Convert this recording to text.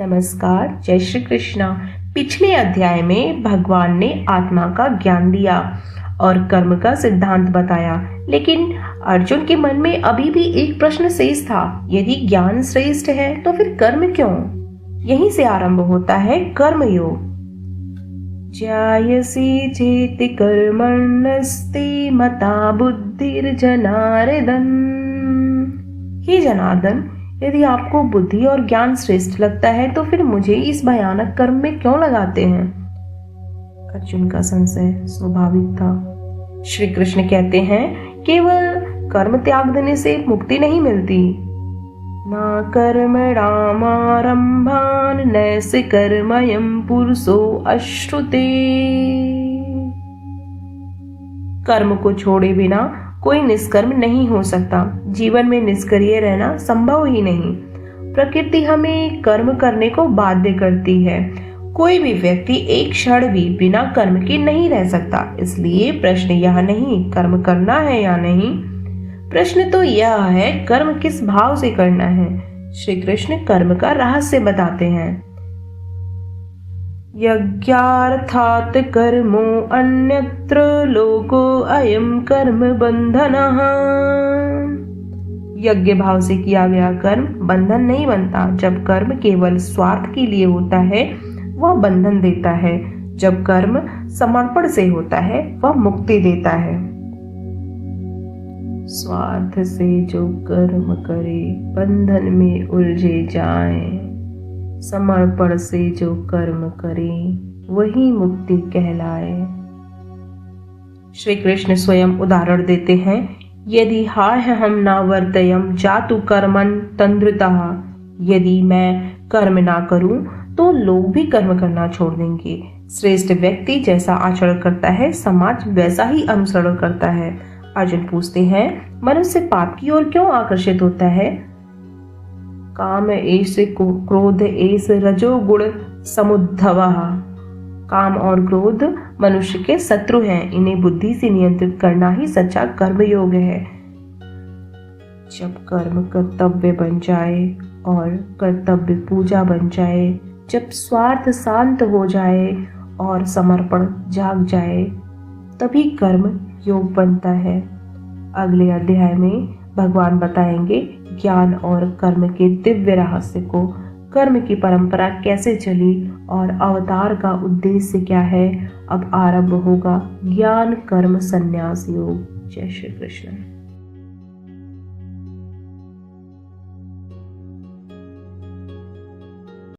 नमस्कार, जय श्री कृष्णा। पिछले अध्याय में भगवान ने आत्मा का ज्ञान दिया और कर्म का सिद्धांत बताया, लेकिन अर्जुन के मन में अभी भी एक प्रश्न शेष था। यदि ज्ञान श्रेष्ठ है तो फिर कर्म क्यों? यहीं से आरंभ होता है कर्म योग। ज्यायसी चेति कर्मण्यस्ते मता बुद्धिर्जनार्दन। हे जनार्दन, यदि आपको बुद्धि और ज्ञान श्रेष्ठ लगता है तो फिर मुझे इस भयानक कर्म में क्यों लगाते हैं? अर्जुन का संशय स्वाभाविक था। श्री कृष्ण कहते हैं, केवल कर्म त्याग देने से मुक्ति नहीं मिलती। न कर्मणामारम्भान् नैसे कर्मयं पुरुषो अश्नुते। कर्म को छोड़े बिना कोई निष्कर्म नहीं हो सकता। जीवन में निष्क्रिय रहना संभव ही नहीं। प्रकृति हमें कर्म करने को बाध्य करती है। कोई भी व्यक्ति एक क्षण भी बिना कर्म के नहीं रह सकता। इसलिए प्रश्न यह नहीं कर्म करना है या नहीं, प्रश्न तो यह है कर्म किस भाव से करना है। श्री कृष्ण कर्म का रहस्य बताते हैं। यज्ञार्थात् कर्मो अन्यत्र लोको अयं कर्म बंधनः। यज्ञ भाव से किया गया कर्म बंधन नहीं बनता। जब कर्म केवल स्वार्थ के लिए होता है वह बंधन देता है। जब कर्म समर्पण से होता है वह मुक्ति देता है। स्वार्थ से जो कर्म करे बंधन में उलझे जाए, समर्पण से जो कर्म करे वही मुक्ति कहलाए। श्री कृष्ण स्वयं उदाहरण देते हैं, यदि हाय हम न वर्तयम जातु कर्मन् तंद्रितः। यदि मैं कर्म ना करूं तो लोग भी कर्म करना छोड़ देंगे। श्रेष्ठ व्यक्ति जैसा आचरण करता है समाज वैसा ही अनुसरण करता है। अर्जुन पूछते हैं, मनुष्य पाप की ओर क्यों आकर्षित होता है? काम एष क्रोध एष रजोगुण समुद्धवः। काम और क्रोध मनुष्य के शत्रु हैं। इन्हें बुद्धि से नियंत्रित करना ही सच्चा कर्म योग है। जब कर्म कर्तव्य बन जाए और कर्तव्य पूजा बन जाए, जब स्वार्थ शांत हो जाए और समर्पण जाग जाए, तभी कर्म योग बनता है। अगले अध्याय में भगवान बताएंगे ज्ञान और कर्म के दिव्य रहस्य को, कर्म की परंपरा कैसे चली और अवतार का उद्देश्य क्या है। अब आरंभ होगा ज्ञान कर्म संन्यास योग। जय श्री कृष्ण।